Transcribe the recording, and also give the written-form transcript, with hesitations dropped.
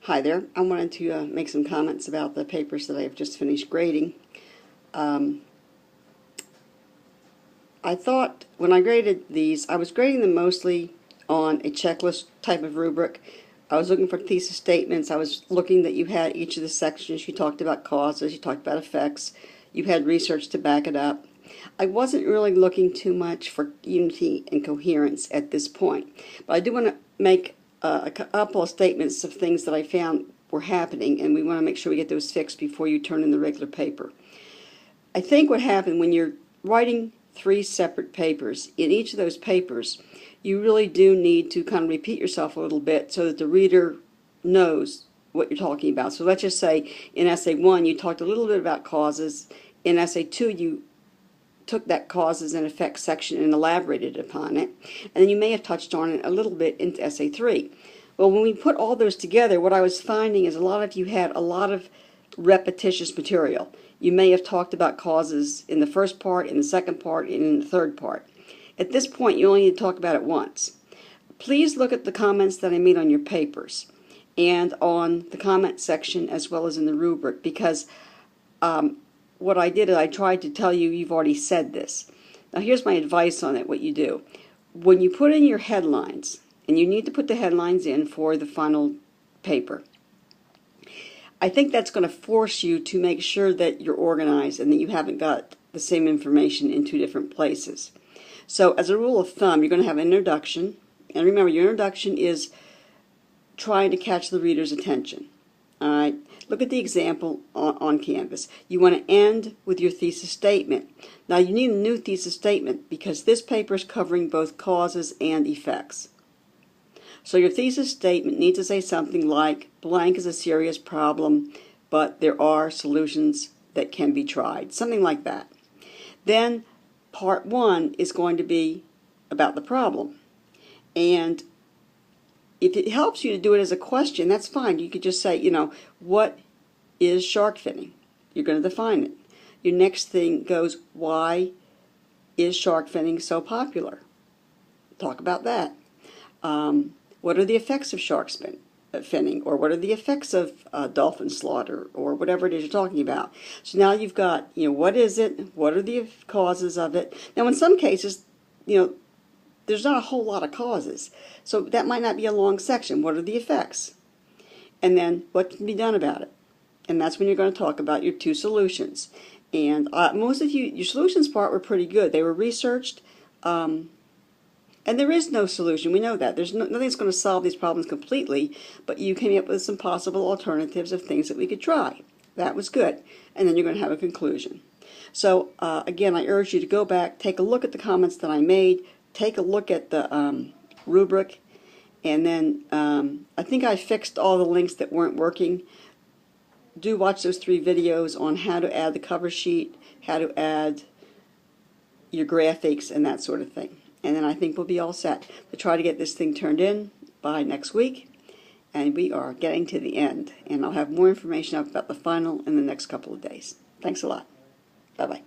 Hi there. I wanted to make some comments about the papers that I've just finished grading. I thought when I graded these, I was grading them mostly on a checklist type of rubric. I was looking for thesis statements. I was looking that you had each of the sections. You talked about causes, you talked about effects, you had research to back it up. I wasn't really looking too much for unity and coherence at this point, but I do want to make a couple of statements of things that I found were happening, and we want to make sure we get those fixed before you turn in the regular paper. I think what happened when you're writing 3 separate papers, in each of those papers, you really do need to kind of repeat yourself a little bit so that the reader knows what you're talking about. So let's just say in Essay 1 you talked a little bit about causes. In Essay 2 you took that causes and effects section and elaborated upon it, and then you may have touched on it a little bit into Essay 3. Well, when we put all those together, what I was finding is a lot of you had a lot of repetitious material. You may have talked about causes in the first part, in the second part, and in the third part. At this point, you only need to talk about it once. Please look at the comments that I made on your papers and on the comment section as well as in the rubric, because what I did is I tried to tell you you've already said this. Now here's my advice on it, what you do. When you put in your headlines, and you need to put the headlines in for the final paper, I think that's going to force you to make sure that you're organized and that you haven't got the same information in 2 different places. So as a rule of thumb, you're going to have an introduction, and remember your introduction is trying to catch the reader's attention. Alright, look at the example on Canvas. You want to end with your thesis statement. Now you need a new thesis statement because this paper is covering both causes and effects. So your thesis statement needs to say something like, blank is a serious problem, but there are solutions that can be tried. Something like that. Then part 1 is going to be about the problem. And if it helps you to do it as a question, that's fine. You could just say, what is shark finning? You're going to define it. Your next thing goes, why is shark finning so popular? Talk about that. What are the effects of shark finning? Or what are the effects of dolphin slaughter? Or whatever it is you're talking about. So now you've got, what is it? What are the causes of it? Now in some cases, there's not a whole lot of causes. So that might not be a long section. What are the effects? And then what can be done about it? And that's when you're going to talk about your 2 solutions. And most of your solutions part were pretty good. They were researched. And there is no solution. We know that. There's nothing's going to solve these problems completely, but you came up with some possible alternatives of things that we could try. That was good. And then you're going to have a conclusion. So again, I urge you to go back, take a look at the comments that I made, take a look at the rubric, and then I think I fixed all the links that weren't working. Do watch those 3 videos on how to add the cover sheet, how to add your graphics, and that sort of thing. And then I think we'll be all set to try to get this thing turned in by next week. And we are getting to the end. And I'll have more information about the final in the next couple of days. Thanks a lot. Bye-bye.